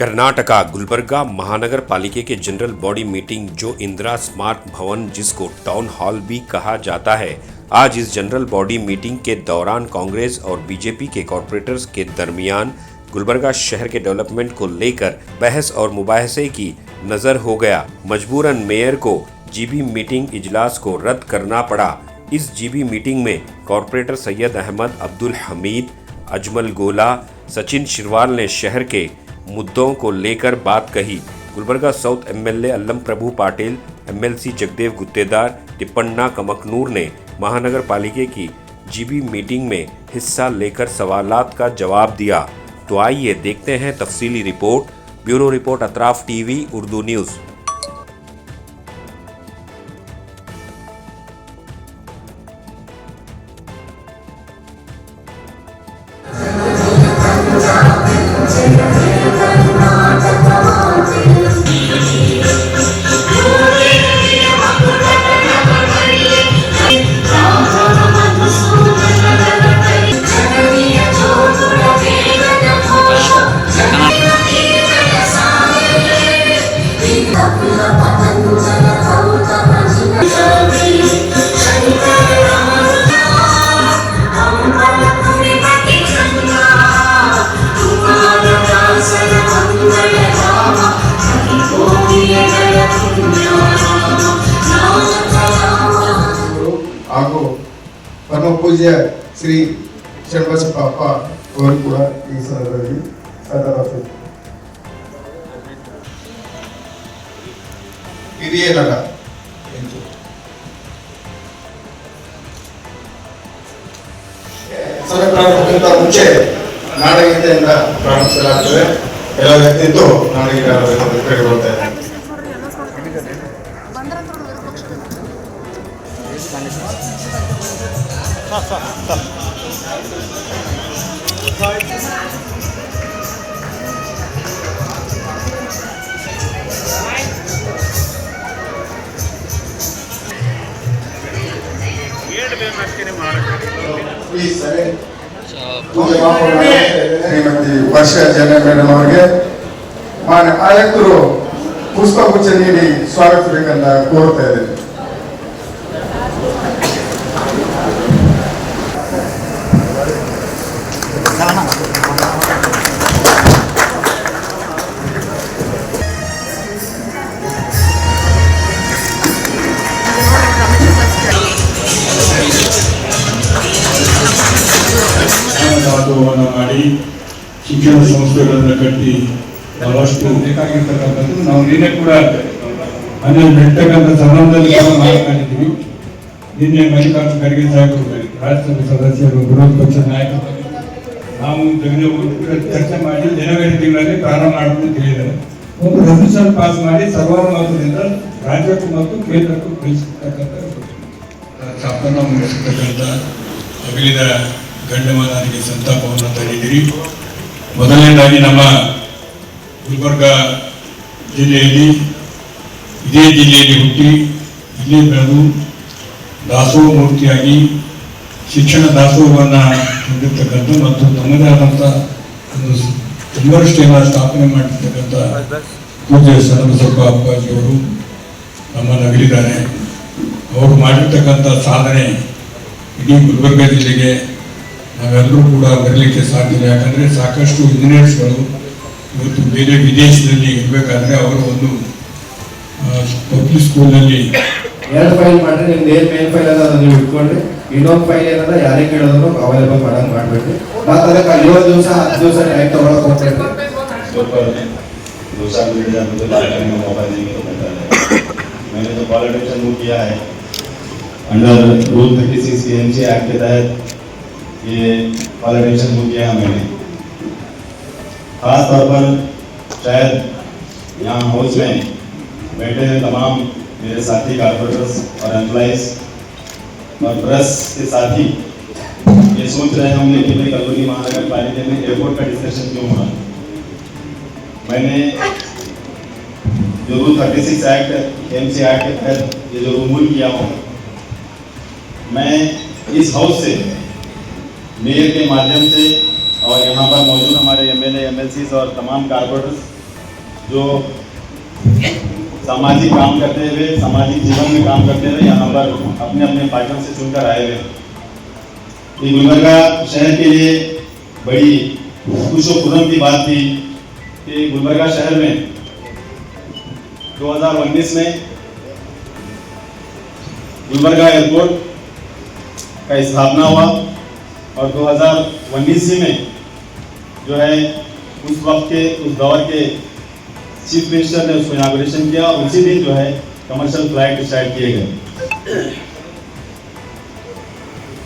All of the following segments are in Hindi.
कर्नाटका गुलबर्गा महानगर पालिका के जनरल बॉडी मीटिंग जो इंदिरा स्मारक भवन जिसको टाउन हॉल भी कहा जाता है, आज इस जनरल बॉडी मीटिंग के दौरान कांग्रेस और बीजेपी के कॉरपोरेटर्स के दरमियान गुलबर्गा शहर के डेवलपमेंट को लेकर बहस और मुबाहसे की नजर हो गया। मजबूरन मेयर को जीबी मीटिंग इजलास को रद्द करना पड़ा। इस जीबी मीटिंग में कॉरपोरेटर सैयद अहमद अब्दुल हमीद, अजमल गोला, सचिन शिरवाल ने शहर के मुद्दों को लेकर बात कही। गुलबर्गा साउथ एमएलए अल्लम प्रभु पाटिल, एमएलसी जगदेव गुत्तेदार, तिप्पण्णा कमकनूर ने महानगर पालिका की जीबी मीटिंग में हिस्सा लेकर सवालात का जवाब दिया। तो आइए देखते हैं तफसीली report. Bureau report Atraf TV Urdu news. ಹಾಗೂ ಪರಮ ಪೂಜ್ಯ ಶ್ರೀ ಶರಣಬಸಪ್ಪ ಅಪ್ಪ ಅವರು ಕೂಡ ಈ ಸಂದರ್ಭದಲ್ಲಿ ಹಿರಿಯ ನಟ ಪ್ರಾರಂಭಕ್ಕಿಂತ ಮುಂಚೆ ನಾಡಗೀತೆಯಿಂದ ಪ್ರಾರಂಭಿಸಲಾಗುತ್ತದೆ. ಎಲ್ಲ ವ್ಯಕ್ತಿದ್ದು ನಾಡಗೀತೆ ಕೇಳಿಕೊಳ್ತಾ ಇದ್ದಾರೆ. ಶ್ರೀಮತಿ ವರ್ಷಾ ಜನ ಮೇಡಮ್ ಅವರಿಗೆ ಮಾನ್ಯ ಆಯುಕ್ತರು ಪುಷ್ಪಗುಚ್ಛ ನೀಡಿ ಸ್ವಾಗತಿಸಬೇಕಂತ ಕೋರ್ತಾ ಇದ್ದೇನೆ. ಮಾಡಿ ಶಿಕ್ಷಣ ಸಂಸ್ಥೆಗಳನ್ನು ಕಟ್ಟಿ ಬಹಳಷ್ಟು ಬೇಕಾಗಿರ್ತಕ್ಕಂಥದ್ದು ನಾವು ನಿನ್ನೆ ಕೂಡ ಮನೆಯಲ್ಲಿ ಬೆಟ್ಟಕ್ಕಂಥ ಸಂಬಂಧದಲ್ಲಿ ಮಾತನಾಡಿದ್ದೀವಿ. ನಿನ್ನೆ ಮಲ್ಲಿಕಾರ್ಜುನ ಖರ್ಗೆ ಸಾಹೇಬರು, ರಾಜ್ಯಸಭೆ ಸದಸ್ಯರು, ವಿರೋಧ ಪಕ್ಷದ ನಾಯಕರು, ನಾವು ಚರ್ಚೆ ಮಾಡಿ ಜನವರಿ ತಿಂಗಳಲ್ಲಿ ಪ್ರಾರಂಭ ಮಾಡಲು ತಿಳಿದರೆ ಒಂದು ರೆಸಲ್ಯೂಷನ್ ಪಾಸ್ ಮಾಡಿ ಸರ್ವಾನುಮತದಿಂದ ರಾಜ್ಯಕ್ಕೂ ಮತ್ತು ಕೇಂದ್ರಕ್ಕೂ ಕಳಿಸತಕ್ಕಂಥ ಚಾಪನ್ನು ಮುಗಿಸತಕ್ಕಂಥ ಅಗಲಿದ ಗಣ್ಯಮಾನರಿಗೆ ಸಂತಾಪವನ್ನು ತಂದಿದ್ದೀರಿ. ಮೊದಲನೇದಾಗಿ ನಮ್ಮ ಗುಲ್ಬರ್ಗಾ ಜಿಲ್ಲೆಯಲ್ಲಿ ಇದೇ ಜಿಲ್ಲೆಯಲ್ಲಿ ಹುಟ್ಟಿ ಇಲ್ಲೇ ಬೆಳೆದು ದಾಸೋಹ ಮೂರ್ತಿಯಾಗಿ ಶಿಕ್ಷಣ ದಾಸೋಹವನ್ನು ಹೊಂದಿರತಕ್ಕಂಥ ಮತ್ತು ತಮ್ಮದೇ ಆದಂಥ ಒಂದು ಯೂನಿವರ್ಸಿಟಿಯನ್ನು ಸ್ಥಾಪನೆ ಮಾಡಿರ್ತಕ್ಕಂಥ ಪೂಜ್ಯ ಶರಣಬಸಪ್ಪ ಅಪ್ಪಾಜಿಯವರು ನಮ್ಮನ್ನು ಅಗಲಿದ್ದಾರೆ. ಅವರು ಮಾಡಿರ್ತಕ್ಕಂಥ ಸಾಧನೆ ಇಡೀ ಗುಲ್ಬರ್ಗಾ ಜಿಲ್ಲೆಗೆ ನಾವೆಲ್ಲರೂ ಕೂಡ ಬರಲಿಕ್ಕೆ ಸಾಧ್ಯವಿಲ್ಲ. ಯಾಕಂದರೆ ಸಾಕಷ್ಟು ಇಂಜಿನಿಯರ್ಸ್ಗಳು ಇವತ್ತು ಬೇರೆ ವಿದೇಶದಲ್ಲಿ ಇರಬೇಕಾದ್ರೆ ಅವರು ಒಂದು ಪಬ್ಲಿಕ್ ಸ್ಕೂಲ್ನಲ್ಲಿ 2 ಫೈಲ್ ಮಾಡಿದ್ರೆ ನಿಮ್ದು ಏನು ಮೇನ್ ಫೈಲ್ ಅದ ನೀವು ಇಟ್ಕೊಂಡ್ರೆ ಇನ್ನೊಂದು ಫೈಲ್ ಏನದ ಯಾರೇ ಕೇಳೋದ್ರು ಅವೈಲೇಬಲ್ ಮಾಡಂಗೆ ಮಾಡಬೇಡಿ. ಮತ್ತು ಅದಕ್ಕೆ 7 ದಿವಸ 10 ದಿವಸ ಟೈಮ್ ತಗೊಳಕ್ಕೆ ಹೋಗ್ತೈತೆ. मैंने जो पॉलिटिशियन मूव किया है अंडर रूल 36 KMC एक्ट के तहत ये पॉलिटिशियन मूव किया है मैंने। खास तौर पर शायद यहाँ हाउस में बैठे हुए तमाम मेरे साथी कॉर्पोरेटर्स और एम्प्लॉइज और प्रेस के साथी ये सोच रहे होंगे कि भाई कलबुर्गी महानगर पालिका में एयरपोर्ट का डिस्कशन क्यों हो रहा है। मैंने जो रूल 36 एक्ट KMC एक्ट के तहत ये जो रूल किया हो, मैं इस हाउस से मेयर के माध्यम से और यहाँ पर मौजूद हमारे MLA MLCs और तमाम कारपोरेटर्स जो सामाजिक काम करते हुए, सामाजिक जीवन में काम करते हुए यहाँ पर अपने अपने पार्टियों से चुनकर आए हुए। ये गुलबर्गा शहर के लिए बड़ी खुश और खुर्रम की बात थी कि गुलबर्गा शहर में 2019 में गुलबर्गा एयरपोर्ट का स्थापना हुआ और 2019 में जो है उस वक्त के, उस दौर के चीफ मिनिस्टर ने उसको इनागुरेशन किया और उसी दिन जो है कमर्शियल फ्लाइट स्टार्ट किए गए।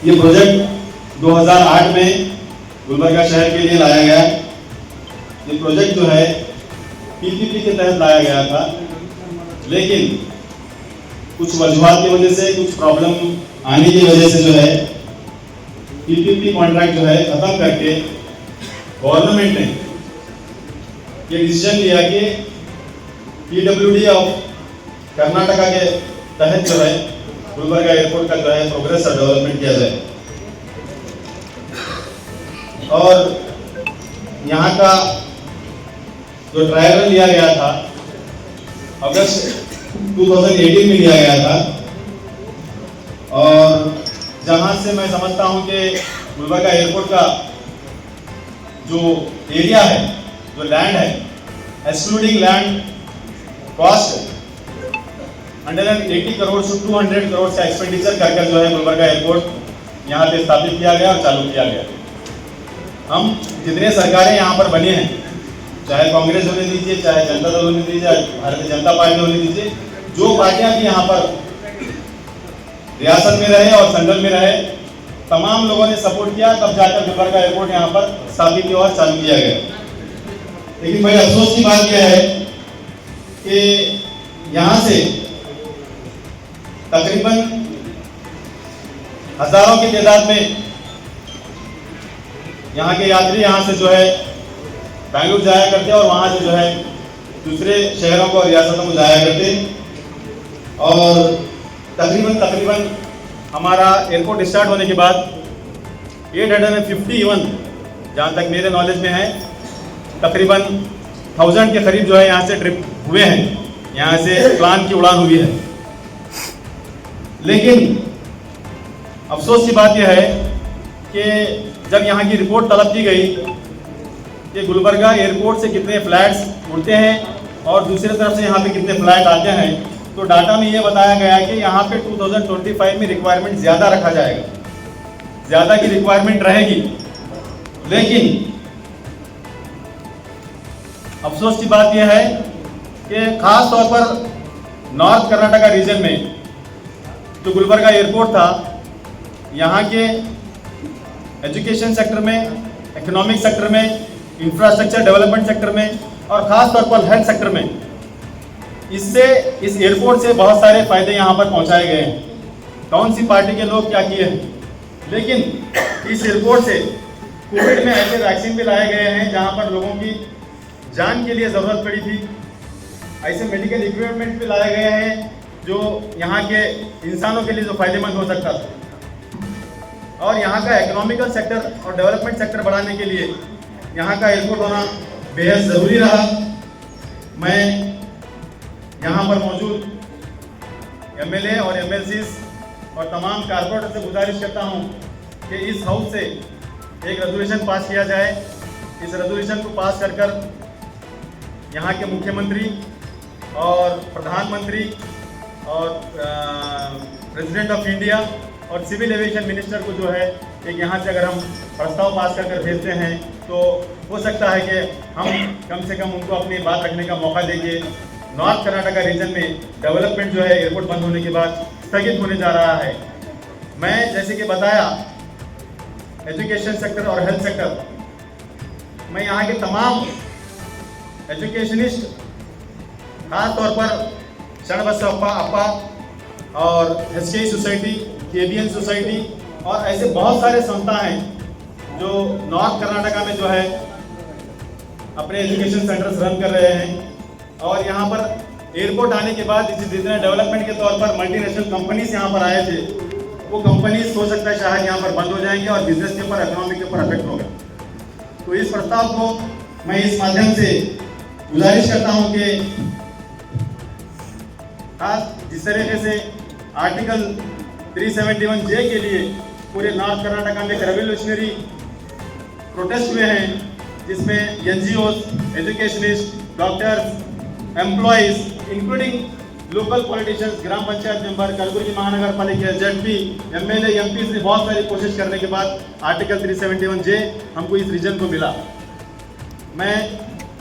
ये प्रोजेक्ट 2008 में गुलबर्गा शहर के लिए लाया गया। ये प्रोजेक्ट जो है पीपीपी के तहत लाया गया था, लेकिन कुछ वजूहात की वजह से, कुछ प्रॉब्लम आने की वजह से जो है पीपीपी कॉन्ट्रैक्ट जो है खत्म करके गवर्नमेंट ने ये डिसीजन लिया कि पीडब्ल्यूडी ऑफ कर्नाटका के तहत जो है गुलबर्गा एयरपोर्ट का जो है प्रोग्रेस और डेवलपमेंट किया जाए। और यहाँ का जो ट्रायल रन लिया गया था अगस्त 2018 में लिया गया था, और जहाँ से मैं समझता हूँ कि गुलबर्गा एयरपोर्ट का जो एरिया है, जो लैंड है, एक्सक्लूडिंग लैंड कॉस्ट 180 करोड़ से 200 करोड़ का एक्सपेंडिचर कर जो है गुलबर्गा एयरपोर्ट यहाँ पे स्थापित किया गया और चालू किया गया। हम जितने सरकारें यहाँ पर बनी हैं, चाहे कांग्रेस होने दीजिए, चाहे जनता दल होने दीजिए, भारतीय जनता पार्टी होने दीजिए, जो पार्टियां भी यहाँ पर रियासत में रहे और संगठन में रहे, तमाम लोगों ने सपोर्ट किया, तब जाकर गुलबर्गा एयरपोर्ट यहाँ पर स्थापित किया और चालू किया गया। लेकिन बड़े अफसोस की बात यह है कि यहाँ से तकरीबन हजारों की तादाद में यहाँ के यात्री यहाँ से जो है बेंगलुरु जाया करते और वहाँ से जो है दूसरे शहरों को और रियासतों को जाया करते। और तकरीबन हमारा एयरपोर्ट स्टार्ट होने के बाद 851, जहाँ तक मेरे नॉलेज में है, तकरीबन 1000 के करीब जो है यहाँ से ट्रिप हुए हैं, यहाँ से प्लान की उड़ान हुई है। लेकिन अफसोस की बात यह है कि जब यहाँ की रिपोर्ट तलब की गई कि गुलबर्गा एयरपोर्ट से कितने फ्लाइट्स उड़ते हैं और दूसरी तरफ से यहाँ पे कितने फ्लाइट आते हैं, तो डाटा में ये बताया गया कि यहाँ पे 2025 में रिक्वायरमेंट ज़्यादा रखा जाएगा, ज़्यादा की रिक्वायरमेंट रहेगी। लेकिन अफसोस की बात यह है कि खास तौर पर नॉर्थ कर्नाटका रीजन में जो गुलबर्गा एयरपोर्ट था, यहाँ के एजुकेशन सेक्टर में, इकोनॉमिक सेक्टर में, इंफ्रास्ट्रक्चर डेवलपमेंट सेक्टर में और ख़ास तौर पर हेल्थ सेक्टर में, इससे इस एयरपोर्ट से बहुत सारे फायदे यहाँ पर पहुँचाए गए हैं। कौन सी पार्टी के लोग क्या किए हैं, लेकिन इस एयरपोर्ट से कोविड में ऐसे वैक्सीन भी लाए गए हैं जहाँ पर लोगों की जान के लिए ज़रूरत पड़ी थी। ऐसे मेडिकल इक्विपमेंट भी लाए गए हैं जो यहाँ के इंसानों के लिए जो फायदेमंद हो सकता था। और यहाँ का इकोनॉमिकल सेक्टर और डेवलपमेंट सेक्टर बढ़ाने के लिए यहाँ का एयरपोर्ट होना बेहद ज़रूरी रहा। मैं यहाँ पर मौजूद एमएलए और एमएलसीज और तमाम कारपोरेटर से गुजारिश करता हूँ कि इस हाउस से एक रेजोल्यूशन पास किया जाए। इस रेजोल्यूशन को पास कर यहाँ के मुख्यमंत्री और प्रधानमंत्री और प्रेसिडेंट ऑफ इंडिया और सिविल एविएशन मिनिस्टर को जो है एक यहाँ से अगर हम प्रस्ताव पास कर भेजते हैं तो हो सकता है कि हम कम से कम उनको अपनी बात रखने का मौका देंगे। नॉर्थ कर्नाटका रीजन में डेवलपमेंट जो है एयरपोर्ट बंद होने के बाद स्थगित होने जा रहा है। मैं जैसे कि बताया एजुकेशन सेक्टर और हेल्थ सेक्टर, मैं यहाँ के तमाम एजुकेशनिस्ट, खास तौर पर शरणबसप्पा अप्पा और एसकेई सोसाइटी, केबीएन सोसाइटी और ऐसे बहुत सारे संस्था हैं जो नॉर्थ कर्नाटका में जो है अपने एजुकेशन सेंटर्स रन कर रहे हैं। और यहाँ पर एयरपोर्ट आने के बाद जितने डेवलपमेंट के तौर पर मल्टीनेशनल कंपनीज यहाँ पर आए थे, वो कंपनीज हो सकता है शायद यहाँ पर बंद हो जाएंगे और बिजनेस के ऊपर, इकोनॉमी के ऊपर इफेक्ट होगा। तो इस प्रस्ताव को मैं इस माध्यम से गुजारिश करता हूं कि जिस तरीके से आर्टिकल 371J के लिए पूरे नॉर्थ कर्नाटका में रेवोल्यूशनरी प्रोटेस्ट हुए हैं, जिसमें NGOs, educationist, doctors, employees including local politicians, gram panchayat member, Kalaburagi Mahanagar Palika, ZP, MLA, MPs ने बहुत सारी कोशिश करने के बाद आर्टिकल 371J हमको इस रीजन को मिला। मैं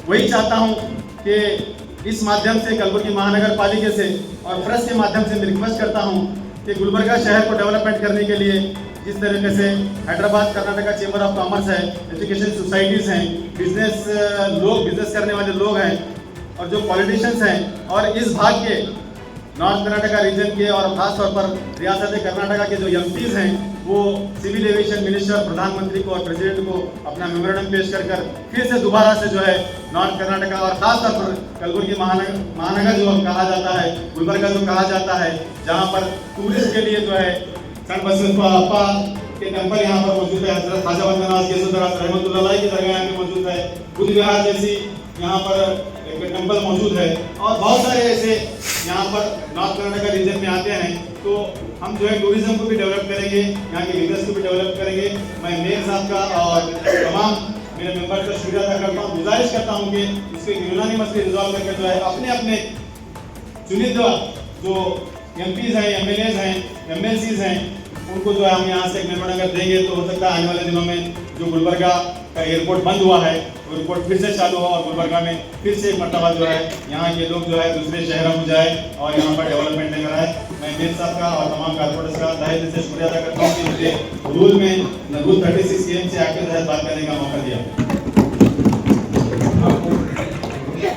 वही चाहता हूं कि इस माध्यम से कलबुर्गी महानगर पालिका से और प्रेस के माध्यम से मैं रिक्वेस्ट करता हूं कि गुलबर्गा शहर को डेवलपमेंट करने के लिए जिस तरीके से Hyderabad Karnataka chamber of commerce है, एजुकेशन सोसाइटीज़ हैं, बिजनेस करने वाले लोग हैं और जो पॉलिटिशियंस हैं और इस भाग के नॉर्थ कर्नाटका रीजन के और खास तौर पर रियासत कर्नाटका के जो MPs हैं वो सिविल एविएशन मिनिस्टर, प्रधानमंत्री को और प्रेसिडेंट को अपना मेमोरेंडम पेश कर फिर से दोबारा से जो है नॉर्थ कर्नाटका और खास तौर पर कलबुर्गी महानगर जो कहा जाता है, गुलबर्गा जो कहा जाता है, जहाँ पर टूरिस्ट के लिए जो है सन बसवेश्वरप्पा के टेम्पल यहाँ पर मौजूद है, हजरत ख्वाजा बंदनाथ केसुदास रहमतुल्लाह की दरगाह यहाँ पे मौजूद है, बुद्ध विहार जैसी यहाँ पर एक टेम्पल मौजूद है और बहुत सारे ऐसे यहाँ पर नॉर्थ कर्नाटका रीजन में आते हैं। तो हम जो है टूरिज्म को भी डेवलप करेंगे, यहाँ के बिजनेस को भी डेवलप करेंगे। मैं मेयर साहब का और तमाम मेरे मेंबर का शुक्रिया अदा करता हूँ। गुजारिश करता हूँ कि इसको यूनानिमसली रिजॉल्व करके जो है अपने अपने चुनिंदा जो MPs हैं, MLAs हैं, MLCs हैं, उनको जो है हम यहाँ से एक मेमोरेंडम देंगे तो हो सकता है आने वाले दिनों में जो गुलबर्गा का एयरपोर्ट बंद हुआ है वो एयरपोर्ट फिर से चालू हुआ और गुलबर्गा में फिर से एक मरतबा जो है यहाँ के लोग जो है दूसरे शहरों में जाए और यहाँ पर डेवलपमेंट लेकर आए। मैं मेयर साहब का और तमाम कारपोरेटर्स का तहे दिल से शुक्रिया अदा करता हूँ कि मुझे रूल 36 KMC एक्ट के तहत बात करने का मौका दिया।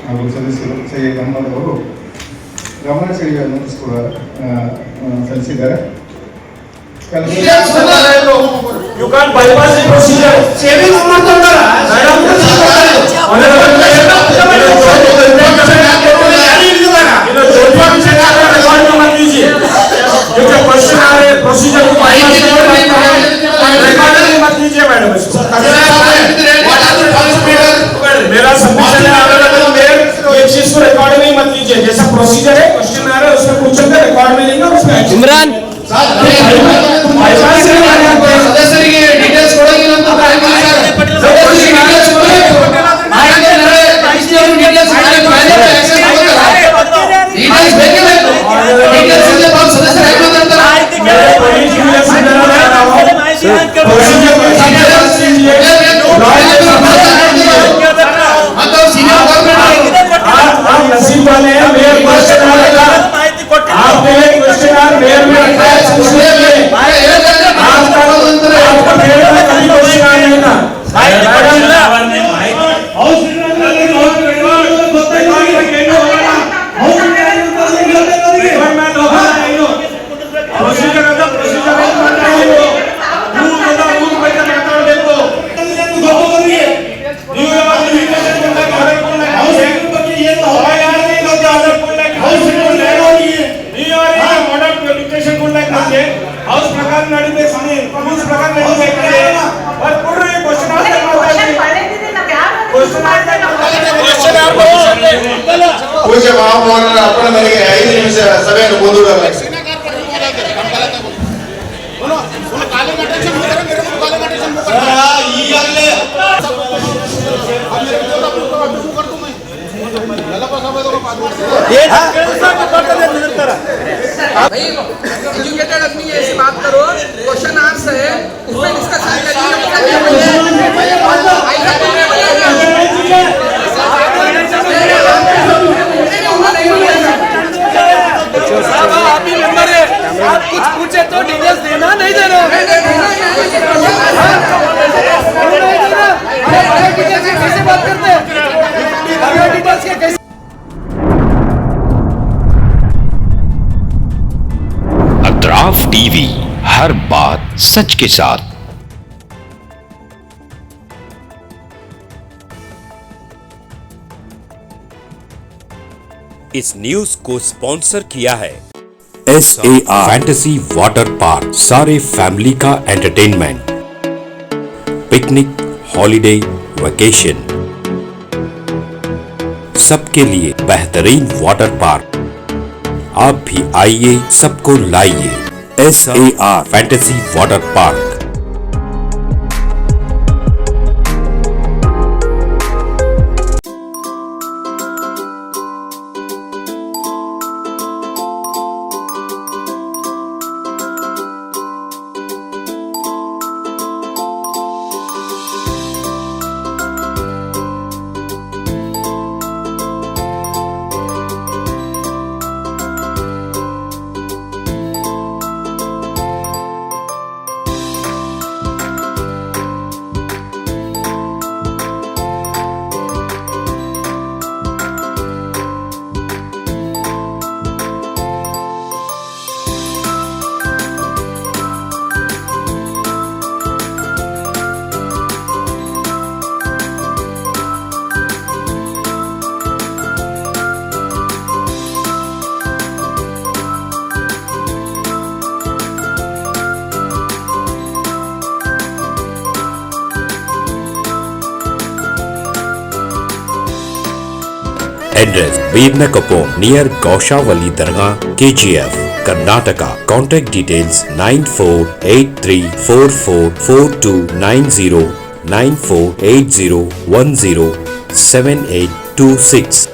ಹಾಗೂ ಸದಸ್ಯರು ಶ್ರೀ ಗಮ್ಮನವರು ಗಮನ ಸೆಳೆಯುವ ನೋಟಿಸ್ ಕೂಡ ಸಲ್ಲಿಸಿದ್ದಾರೆ. You can't bypass the procedure. Savings ಮಾಡ್ತಾರೆ. क्वेश्चन आ रहे प्रोसीजर को मत लीजिए मैडम। मेरा सबमिशन है, ये चीज को रिकॉर्ड में मत लीजिए। जैसा प्रोसीजर है, क्वेश्चन आ रहा है उसमें पूछेंगे, रिकॉर्ड में लेंगे और उसमें इमरान ಸದಸ್ಯರಿಗೆ ಡೀಟೇಲ್ಸ್ ಕೊಡೋದಿಲ್ಲ ಅಂತ नसीब वाले हैं। मेयर क्वेश्चन आ रहा है, आपने क्वेश्चन आ मेयर में रखा है, आपका मेयर में कभी क्वेश्चन आ नहीं था। ಪೂಜ್ಯ ಮಹಾಮೋಹನರ ಅಪ್ಪನ ಮನೆಗೆ 5 ನಿಮಿಷ ಸಭೆಯನ್ನು ಮುಂದೂಡಲಾಗಿದೆ. एजुकेटेड आदमी ऐसी बात करो, क्वेश्चन आंसर है उसमें डिस्कशन आप ही मेंबर है, आप कुछ पूछे तो डिटेल्स देना, नहीं देना कैसे बात करते हैं, डिटेल्स के कैसे। अतराफ टीवी, हर बात सच के साथ। इस न्यूज को स्पॉन्सर किया है SAR फैंटेसी वाटर पार्क, सारे फैमिली का एंटरटेनमेंट, पिकनिक, हॉलिडे, वेकेशन, सबके लिए बेहतरीन वाटर पार्क। आप भी आइए, सबको लाइए। SAR fantasy water park. Address: Veernakapom near Gaushavali Dargah, KGF, Karnataka. Contact details 9483444290 9480107826.